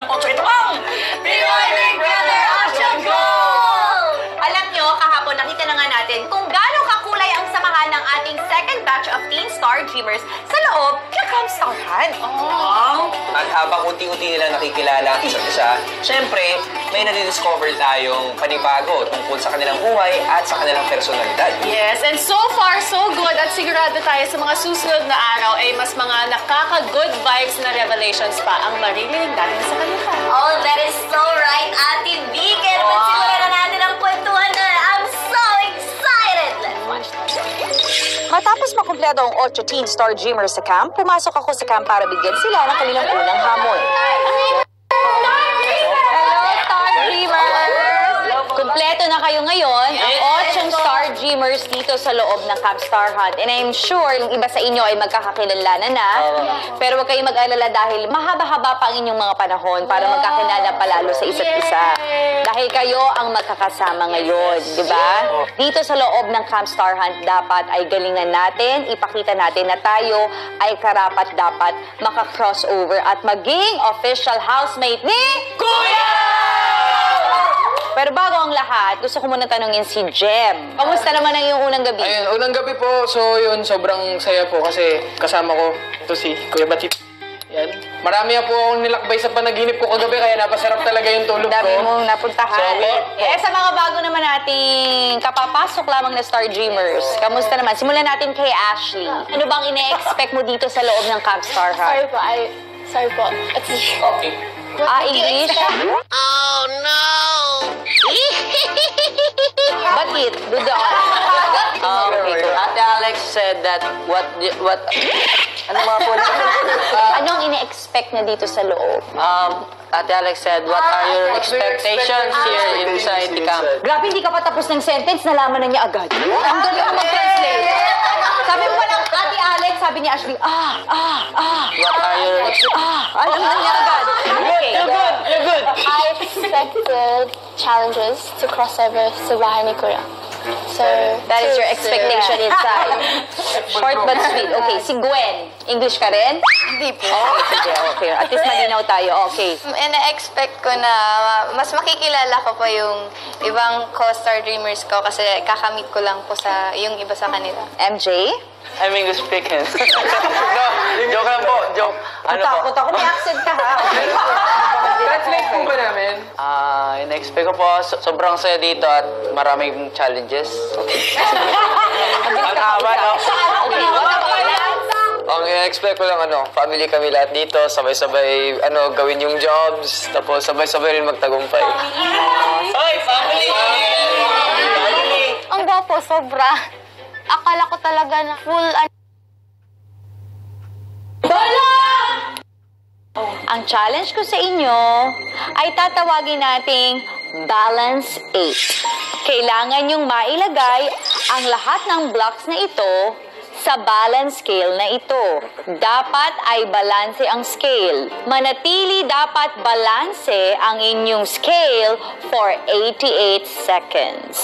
Otso ito ang Pinoy Big Brother Action Goal! Alam nyo, kahapon nakita na nga natin kung gaano kakulay ang samahan ng ating second batch of Teen Star Dreamers sa loob ng Kamstarhan. At habang unti-unti nila nakikilala ang isa't isa, syempre, may nadidiscover tayong panibago tungkol sa kanilang buhay at sa kanilang personalidad. Yes, and so far, so good. At sigurado tayo sa mga susunod na araw ay mas mga nakaka-good vibes na revelations pa ang maririnig natin sa kanila. Oh, that is so right, Ate Vic. And magsimula na natin ang kwentuhan na. I'm so excited! Let's watch this. Matapos makumpleto ang 8 Teen Star Dreamers sa camp, pumasok ako sa camp para bigyan sila ng kanilang unang hamon. Kumpleto na kayo ngayon, ang 8 Star Dreamers dito sa loob ng Camp Star Hunt. And I'm sure yung iba sa inyo ay magkakakilala na. Pero huwag kayong mag-alala dahil mahaba-haba pa ang inyong mga panahon para magkakilala palalo sa isa't isa. Dahil kayo ang magkakasama ngayon, di ba? Dito sa loob ng Camp Star Hunt, dapat ay galingan natin, ipakita natin na tayo ay karapat-dapat maka-crossover at maging official housemate ni Kuya! Pero bago ang lahat, gusto ko muna tanungin si Jem. Kamusta naman ang iyong unang gabi? Ayun, unang gabi po. So yun, sobrang saya po kasi kasama ko ito si Kuya Batit. Yan. Marami po akong nilakbay sa panaginip ko kagabi kaya napasarap talaga yung tulog ko. Dami mong napuntahan. So, sa mga bago naman nating kapapasok lamang na Star Dreamers, kamusta naman? Simulan natin kay Ashley. Ano bang ine-expect mo dito sa loob ng Camp Star Hunt? Sorry po. Okay. English? Oh no! Bakit? Doon. Okay. Ate Alex said that ano mga po Anong ine-expect niya dito sa loob? Ate Alex said, what are your expectations here inside the camp? Grabe, hindi ka pa tapos ng sentence, nalaman na niya agad. Ang galing mo mag-translate. Sabi mo pa lang, Ate Alex, sabi ni Ashley, What are your alam na niya agad. Okay. You're good. I expected challenges to cross over sa bahay ni Kuya. So, That is your expectation inside. Short but sweet. Okay, si Gwen. English ka rin? Hindi po. Okay. At least malinaw tayo. Okay. Ina-expect ko na mas makikilala ko pa yung ibang co-star dreamers ko kasi kakamit ko lang po sa yung iba sa kanila. MJ? I'm English speaking. No, joke lang po. Joke. Ano po? Takot ako. May accent ka, ha? Translate po ba namin? In-expect ko po, sobrang saya dito at maraming challenges. Ang haba, no? Okay, what about Lance? Ang in-expect ko lang, family kami lahat dito, sabay-sabay, gawin yung jobs, tapos sabay-sabay rin magtagumpay. Hoy, family! Ang gwapo, sobra. Akala ko talaga na full Ang challenge ko sa inyo ay tatawagin nating Balance 8. Kailangan yung mailagay ang lahat ng blocks na ito sa balance scale na ito. Dapat ay balanse ang scale. Manatili dapat balanse ang inyong scale for 88 seconds.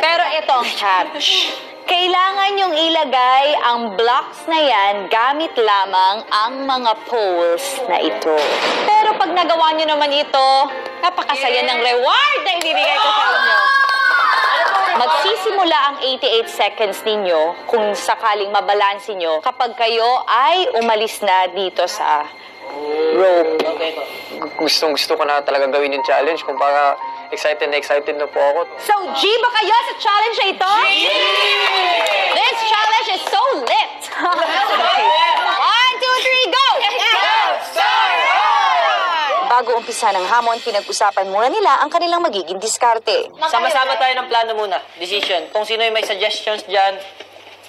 Pero ito ang catch. Kailangan yung ilagay ang blocks na yan gamit lamang ang mga poles na ito. Pero pag nagawa nyo naman ito, napakasaya ng reward na ibibigay ko sa inyo. Magsisimula ang 88 seconds ninyo kung sakaling mabalansin nyo kapag kayo ay umalis na dito sa rope. Gustong-gusto ko na talaga gawin yung challenge kung para excited na po ako. So, G ba kayo sa challenge na ito? This challenge is so lit! Okay. 1, 2, 3, go! Bago umpisa ng hamon, pinag-usapan muna nila ang kanilang magiging diskarte. Sama-sama tayo ng plano muna. Decision. Kung sino yung may suggestions dyan,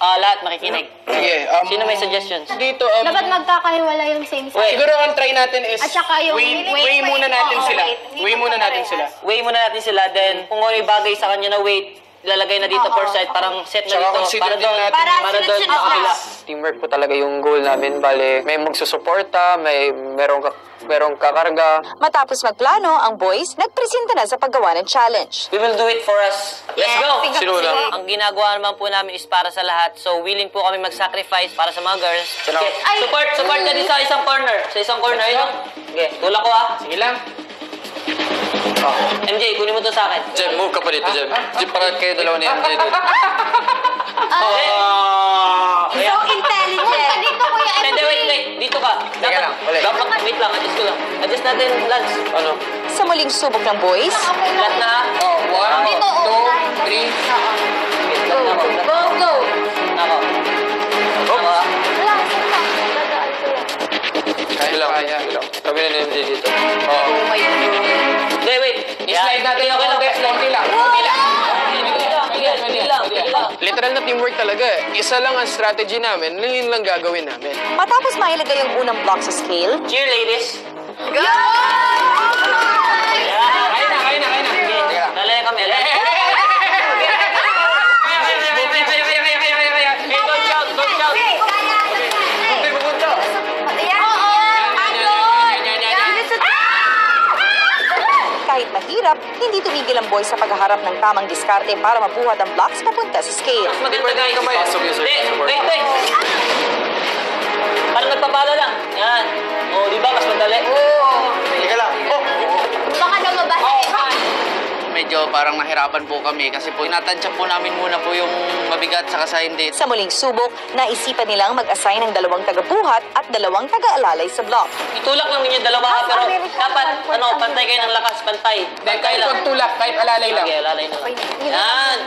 lahat makikinig. Sige. Sino may suggestions? Dito, Dapat magkakahiwala yung same size. siguro ang try natin is At saka yung weigh muna natin sila. Weigh muna natin sila. Weigh muna natin sila, then kung ano yung bagay sa kanya na weight, lalagay na dito for side, parang set na Tsaka dito. consider Para din doon, natin- Para para doon sunod-sunod sa kabila. Teamwork po talaga yung goal namin. Bale, may magsusuporta, merong kakarga. Matapos magplano, ang boys nagpresenta na sa paggawa ng challenge. We will do it for us. Let's go! Sino na? Ang ginagawa naman po namin is para sa lahat. So, willing po kami mag-sacrifice para sa mga girls. Sino? Okay. Support ka din sa isang corner. Sa isang corner, yun. Okay, tulak ko ah. Sige lang. MJ, kunin mo to sa akin. Jem, move ka pa dito, Jem. Jem, para kayo dalawa ni MJ dito. Kaya, intelligent. Dito, Kuya hindi, wait. Dito ka. Teka lang, ulit. Dapat, wait lang, adjust ko lang. Adjust natin, Lance. Ano? Sa muling subok ng boys, Flat na. Oh, 1, 2, 3. Flat na ako. go! Ako. Ako ah. Kaya lang, kaya. Kami na ni MJ dito. Oo. Hindi, wait. I-slide natin yung konti. Konti lang. Literal na teamwork talaga eh. Isa lang ang strategy namin, yun lang gagawin namin. Matapos mailagay ang unang block sa scale, Cheer, ladies. Kaya na. Okay, lalaya kami. Don't shout. kahit mahirap, hindi tumigil ang boys sa paghaharap ng tamang diskarte para mabuhat ang blocks papunta sa scale. Mas maganda guys. Pasok yun, sir. Wait. Parang nagpapala lang. Yan. O, di ba? Mas madali. Teka lang. Baka na mabahay. Medyo parang nahirapan po kami kasi po inatansya po namin muna po yung mabigat sa hindi. Sa muling subok, naisipan nilang mag-assign ng 2 tagabuhat at 2 taga-alalay sa block. Itulak lang ninyo dalawa pero dapat, pantay kayo ng lakas. Pantay Kahit lang. pagtulak, kahit alalay lang. Okay, alalay na lang. Yan.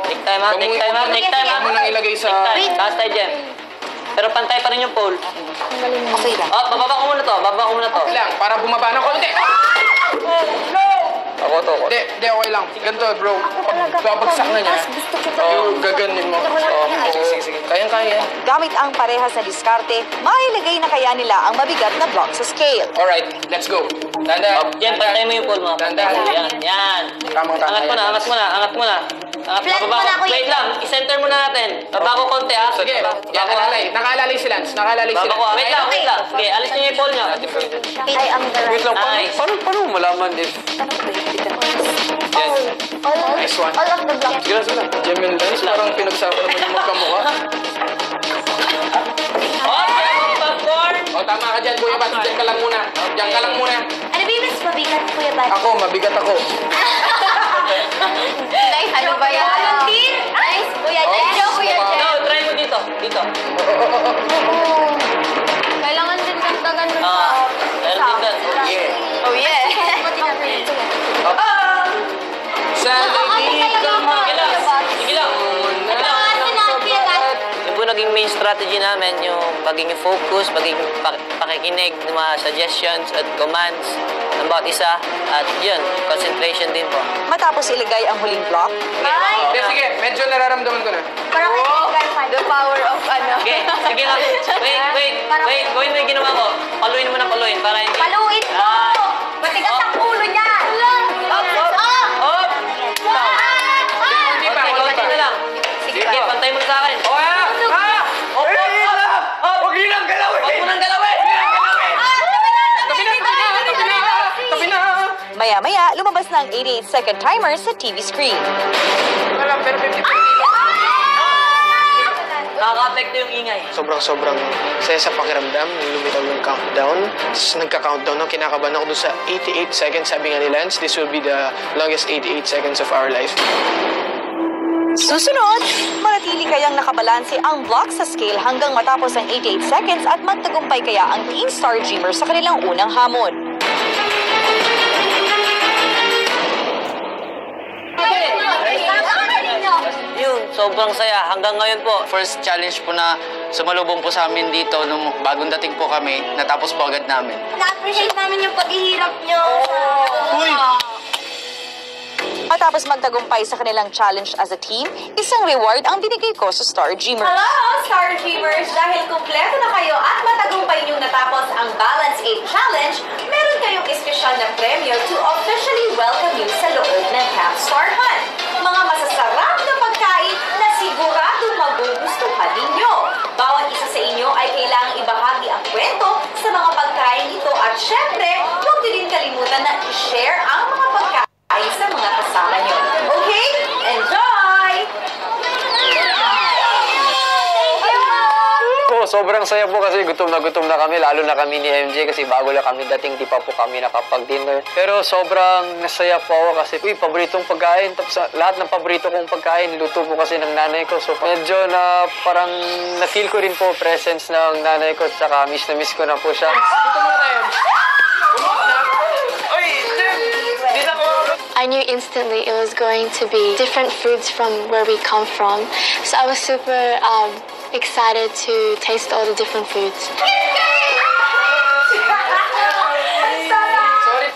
Take time ha. Huwag mo nang ilagay sa... Taas tayo dyan. Pero pantay pa rin yung pole. Okay lang. Oh, bababa ko muna to. Okay lang, para bumaba ng konti. Ako to. Hindi, okay lang. Ganito, bro. Babagsak na niya. Oo, gaganin mo. Sige. Kayang-kaya. Gamit ang parehas na diskarte, mailagay na kaya nila ang mabigat na block sa scale. Alright, let's go. Tanda. Jen, pantay mo yung pole mo. Tanda. Yan. Tamang-tama Angat mo na. Bababa ko. Wait lang, i-center muna natin. Baba ko konti ha. Sige, yan, alalay. Nakaalalay si Lance. Nakaalalay si Baba ko. Lance. Wait lang. Sige, alis niyo yung pole niyo. Ay, ang Wait lang, Nice. paano mo malaman din? Nice one. All of the blocks. Sige lang. Jem and Lance, parang pinagsama naman yung magkamukha. Okay, popcorn. O, tama ka dyan, Kuya Bat. Diyan ka lang muna. Diyan ka lang muna. Ano ba yung mas mabigat, Kuya Bat? Ako, mabigat ako. Ano ba yan? Volunteer? Nice, Kuya Jen. Kuya Jen. No, try mo dito. Kailangan din dagdagan mo Meron din doon. Yeah. Oh, yeah. Sa lagi ka Sige lang. Yung po naging main strategy namin, yung pagiging focus, pagiging pakikinig ng mga suggestions at commands ng bawat isa. At yun, concentration din po. Matapos ilagay ang huling block, Sige, medyo nararamdaman ko na. the power of Sige lang. Wait. Gawin mo yung ginawa ko. Paluin mo ng paluin para hindi... Paluin mo! Matigas ang ulo niya! Hop! Hindi pa, Ikaw hindi pa. na lang. Sige, pantay mo na sa akin. Hop! Huwag yun ang galawin! Huwag mo nang galawin! Tabi na! Maya-maya, lumabas na ang 88-second timer sa TV screen. Alam, pero 50%. Nakaka-apekto yung ingay. Sobrang saya sa pakiramdam nung lumitaw yung countdown. Tapos nagka-countdown na kinakabahan ako doon sa 88 seconds. Sabi nga ni Lance, this will be the longest 88 seconds of our life. Susunod, manatili kayang nakabalanse ang block sa scale hanggang matapos ang 88 seconds at magtagumpay kaya ang Team Star Dreamers sa kanilang unang hamon. Yun, sobrang saya. Hanggang ngayon po. First challenge po na sumalubong po sa amin dito nung bagong dating po kami, natapos po agad namin. Na-appreciate namin yung paghihirap nyo. Matapos magtagumpay sa kanilang challenge as a team, isang reward ang binigay ko sa Star Dreamers. Hello, Star Dreamers! Dahil kumpleto na kayo at matagumpay niyong natapos ang Balance 8 Challenge, meron kayong espesyal na premyo to officially welcome you sa loob ng Camp Star Hunt. Mga masasabi po, sobrang saya po kasi gutom na kami, lalo na kami ni MJ kasi bago lang kami dating, di pa po kami nakapag-dinner. Pero sobrang nasaya po ako kasi, paboritong pagkain. Tapos lahat ng paborito kong pagkain, luto po kasi ng nanay ko. So medyo na parang na-feel ko rin po presence ng nanay ko at saka miss na miss ko na po siya. Dito muna tayo. I knew instantly it was going to be different foods from where we come from. So I was super excited to taste all the different foods.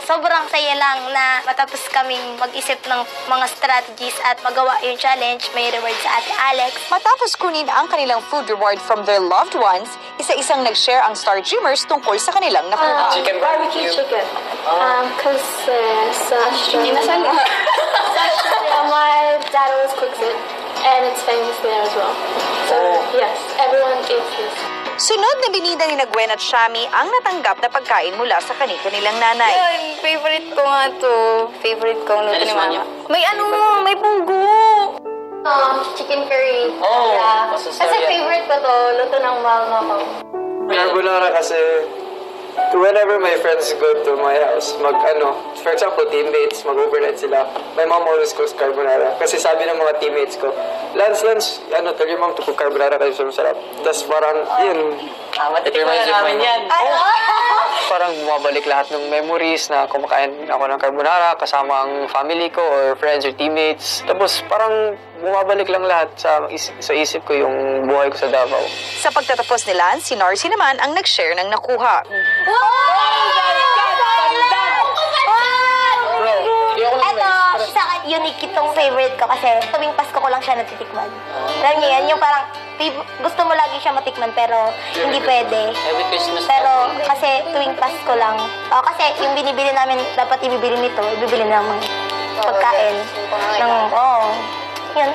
Sobrang saya lang na matapos kaming mag-isip ng mga strategies at magawa yung challenge. May reward sa Ate Alex. Matapos kunin ang kanilang food reward from their loved ones, isa-isang nag-share ang Star Dreamers tungkol sa kanilang nakuha. Chicken barbecue. Chicken. Because sa Australia, my dad always cooks it. And it's famous there as well. So, yes, everyone eats this. Sunod na binida ni Gwen at Shami ang natanggap na pagkain mula sa kanilang nanay. Yun, favorite ko nga to. Favorite ko luto ni Mama. May may pugo. Chicken curry. Oh, Yeah. masasarap Kasi yan. favorite ko to, luto ng mama ko. Carbonara kasi whenever my friends go to my house, for example, teammates, mag-overnight sila, my mom always cooks carbonara. Kasi sabi ng mga teammates ko, Lance, tell your mom to cook carbonara kasi masarap. Tapos parang, yun. Matitikman na namin yan. Parang bumabalik lahat ng memories na kumakain ako ng carbonara kasama ang family ko or friends or teammates. Tapos parang bumabalik lang lahat sa isip ko yung buhay ko sa Davao. Sa pagtatapos ni Lance, si Narcy naman ang nag-share ng nakuha. Eto, sa unique itong favorite ko kasi tuwing Pasko ko lang siya natitikman. Alam niyo yan, yung parang gusto mo lagi siya matikman pero hindi pwede. Every Christmas. Pero kasi tuwing Pasko lang. Kasi yung binibili namin, dapat ibibili nito, ibibili namin pagkain. Yun.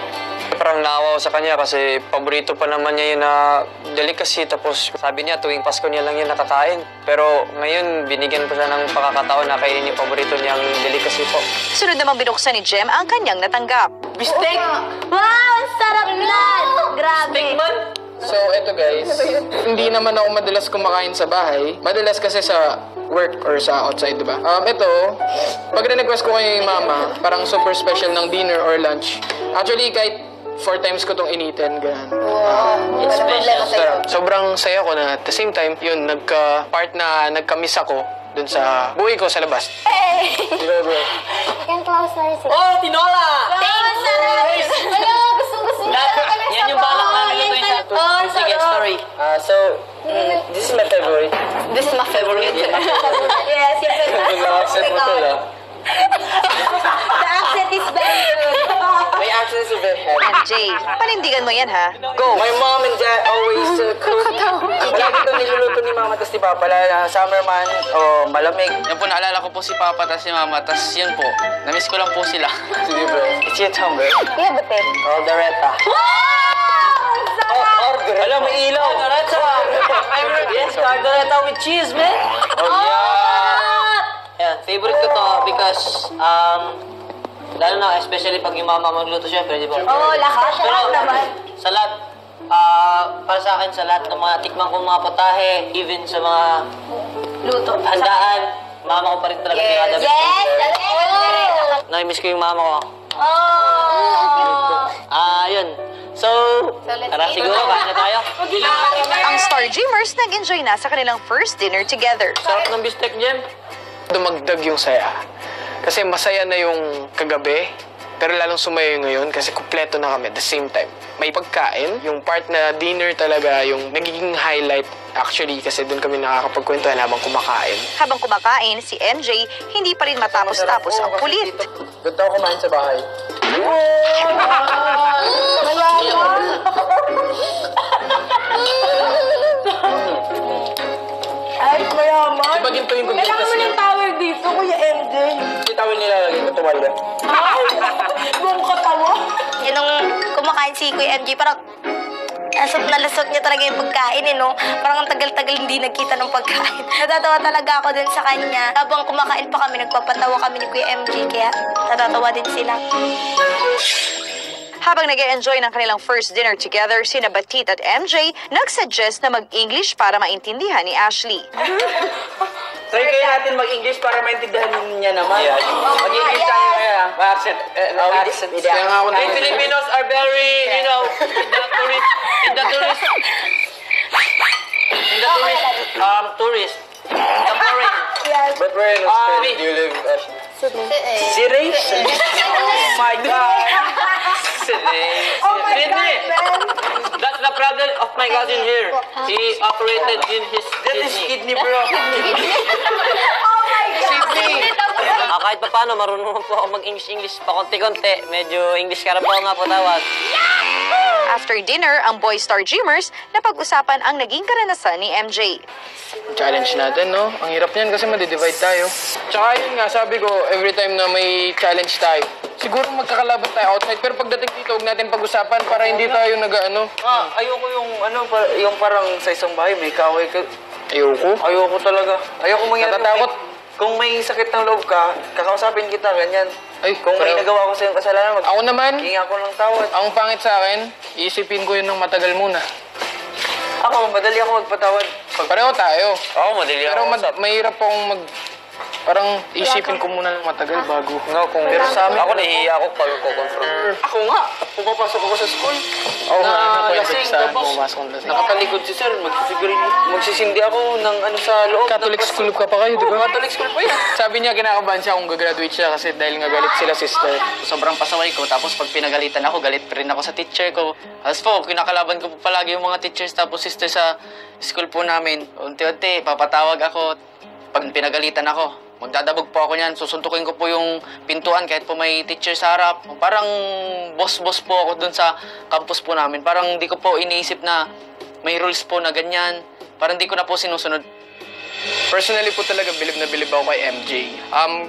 Parang naawa ako sa kanya kasi paborito pa naman niya yun na delicacy. Tapos sabi niya tuwing Pasko niya lang yun nakakain. Pero ngayon binigyan ko siya ng pakakataon na kainin yung paborito niyang delicacy po. Sunod namang binuksan ni Jem ang kanyang natanggap. Bistek! Wow! Sarap na! Grabe! Steak man! So, eto guys, hindi naman ako madalas kumakain sa bahay. Madalas kasi sa work or sa outside, diba? Ito, pag re-request ko kay mama, parang super special ng dinner or lunch. Actually, kahit 4 times ko itong initin, ganun. It's special. Sarap. Sobrang saya ko na at the same time, yun, nagka-part na nagka-miss ako dun sa buhay ko sa labas. Hey! Diba, bro? Chicken close, Narcy. Oh, tinola! Thanks, sarap! Wala, gusto niya. Yan yung balak namin lutuin sa Sige, story. This is my favorite. This is my favorite. Yes, your favorite. The accent is very good. My accent is very heavy. MJ, panindigan mo yan ha. Go! My mom and dad always cook. Lagi ito niluluto ni mama tas ni papa. Summer man o malamig. Yan po, naalala ko po si Papa tas si Mama. Tas yun po, namiss ko lang po sila. Sige bro. It's your turn bro. You have a tip. Caldereta. Caldereta. Alam, may ilaw. Caldereta. Yes, caldereta with cheese, man. Oh, yeah. Yeah, favorite ko to because, lalo na, especially pag yung mama magluto siya, di ba? Lahat naman. Sa lahat, para sa akin, sa lahat ng mga tikman kong mga potahe, even sa mga Luto. handaan, mama ko pa rin talaga tirada. Yes! Nami-miss ko yung mama ko. Yun. So, tara siguro, kain na tayo. Ang Star Dreamers nag-enjoy na sa kanilang first dinner together. Sarap ng bistek, Jem. Dumagdag yung saya. Kasi masaya na yung kagabi, pero lalong sumayo ngayon kasi kumpleto na kami at the same time. May pagkain, yung part na dinner talaga, yung nagiging highlight actually kasi doon kami nakakapagkwentuhan habang kumakain. Habang kumakain, si MJ hindi pa rin matapos-tapos ang kulit. Doon tayo kumain sa bahay. Ay, mayaman. Diba ginto yung Kailangan kumitas mo niya? ng tower dito, Kuya MJ. Yung tawal nilalagay ko, tuwalya. Buong katawa. Yun ang kumakain si Kuya MJ, parang lasot niya talaga yung pagkain, no? Parang ang tagal-tagal hindi nagkita ng pagkain. Natatawa talaga ako dun sa kanya. Habang kumakain pa kami, nagpapatawa kami ni Kuya MJ, kaya natatawa din sila. Habang nag-e-enjoy ng kanilang first dinner together, sina Batit at MJ nagsuggest na mag-English para maintindihan ni Ashley. Try kayo natin mag-English para maintindihan niya naman. Mag-English tayo kaya. Accent. Kaya nga ako na. Filipinos are very, in the tourist, Tourist. The foreign. But where in Australia do you live, Ashley? Sydney? Oh my God. Sydney. That's the problem of my cousin here. He operated in his That is kidney, bro. kahit pa paano, marunong po ako mag-English pa konti-konti. Medyo English Carabao nga po tawag. After dinner, ang Boy Star Dreamers napag-usapan ang naging karanasan ni MJ. Challenge natin, no? Ang hirap niyan kasi madidivide tayo. Tsaka yun nga, sabi ko, every time na may challenge tayo, siguro magkakalaban tayo outside, pero pagdating dito, huwag natin pag-usapan para hindi tayo nag-ano. Ayoko yung parang sa isang bahay, may kaway ka. Ayoko. Ayoko talaga. Ayoko mangyari. Natatakot. Kung may sakit ng loob ka, kakausapin kita, ganyan. Ay, Kung may nagawa ko sa iyong kasalanan, Ako naman, hingi ako ng tawad. ang pangit sa akin, iisipin ko yun ng matagal muna. Ako, madali ako magpatawad. Pareho tayo. Oo, madali Pero ako. mahirap akong parang isipin ko muna ng matagal bago. Pero sa amin, Ako nahihiya ako pag ko-confront. ako nga, pumapasok ako sa school. Oo, lasing, tapos nakatalikod si sir, magsisindi ako ng ano sa loob. Catholic school ka pa kayo, di ba? Catholic school pa yan. Sabi niya, kinakabahan siya kung gagraduate siya kasi dahil nga galit sila sister. Sobrang pasaway ko, tapos pag pinagalitan ako, galit pa rin ako sa teacher ko. Tapos po, kinakalaban ko po palagi yung mga teachers tapos sister sa school po namin. Unti-unti, papatawag ako. Pag pinagalitan ako, magdadabog po ako niyan. Susuntukin ko po yung pintuan kahit po may teacher sa harap. Parang boss-boss po ako dun sa campus po namin. Parang hindi ko po iniisip na may rules po na ganyan. Parang hindi ko na po sinusunod. Personally po talaga bilib na bilib ako kay MJ.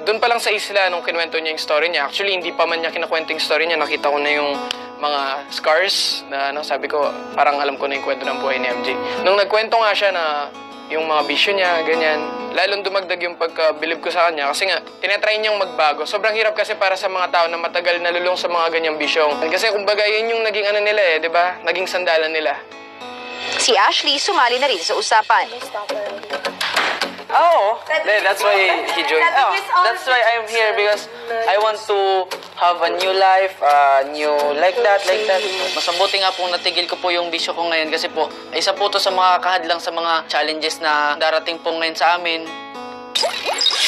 Doon pa lang sa isla nung kinuwento niya yung story niya. Actually, hindi pa man niya kinakwento yung story niya. Nakita ko na yung mga scars na sabi ko, parang alam ko na yung kwento ng buhay ni MJ. Nung nagkwento nga siya na yung mga bisyo niya, ganyan. Lalong dumagdag yung pagkabilib ko sa kanya kasi nga, tinatry niyang magbago. Sobrang hirap kasi para sa mga tao na matagal nalulong sa mga ganyang bisyong. Kasi kumbaga yun yung naging ano nila di ba? Naging sandalan nila. Si Ashley sumali na rin sa usapan. Oh, that's why he joined. Oh, that's why I'm here because I want to have a new life, new like that. Mas mabuti nga pong natigil ko po yung bisyo ko ngayon kasi po, isa po to sa mga kahadlang sa mga challenges na darating po ngayon sa amin.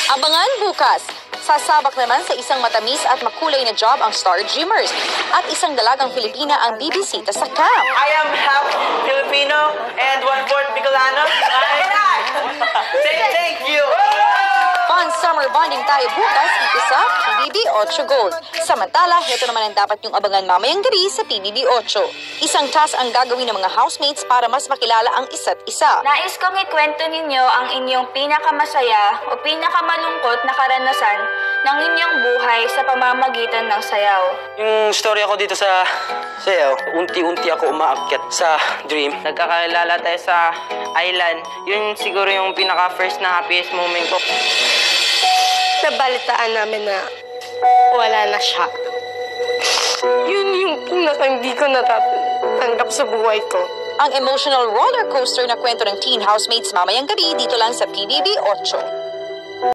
Abangan bukas. Sasabak naman sa isang matamis at makulay na job ang Star Dreamers at isang dalagang Filipina ang bibisita sa camp. I am half Filipino and 1/4 Bicolano. Thank you! Fun summer bonding tayo bukas dito sa PBB 8 Gold. Samantala, heto naman ang dapat yung abangan mamayang gabi sa PBB 8. Isang task ang gagawin ng mga housemates para mas makilala ang isa't isa. Nais kong ikwento ninyo ang inyong pinakamasaya o pinakamalungkot na karanasan ng inyong buhay sa pamamagitan ng sayaw. Yung story ako dito sa sayaw, unti-unti ako umaakyat sa dream. Nagkakilala tayo sa island. Yun siguro yung pinaka-first na happiest moment ko. Nabalitaan namin na wala na siya. Yun yung hindi ko natatanggap sa buhay ko. Ang emotional roller coaster na kwento ng teen housemates mamayang gabi dito lang sa PBB 8.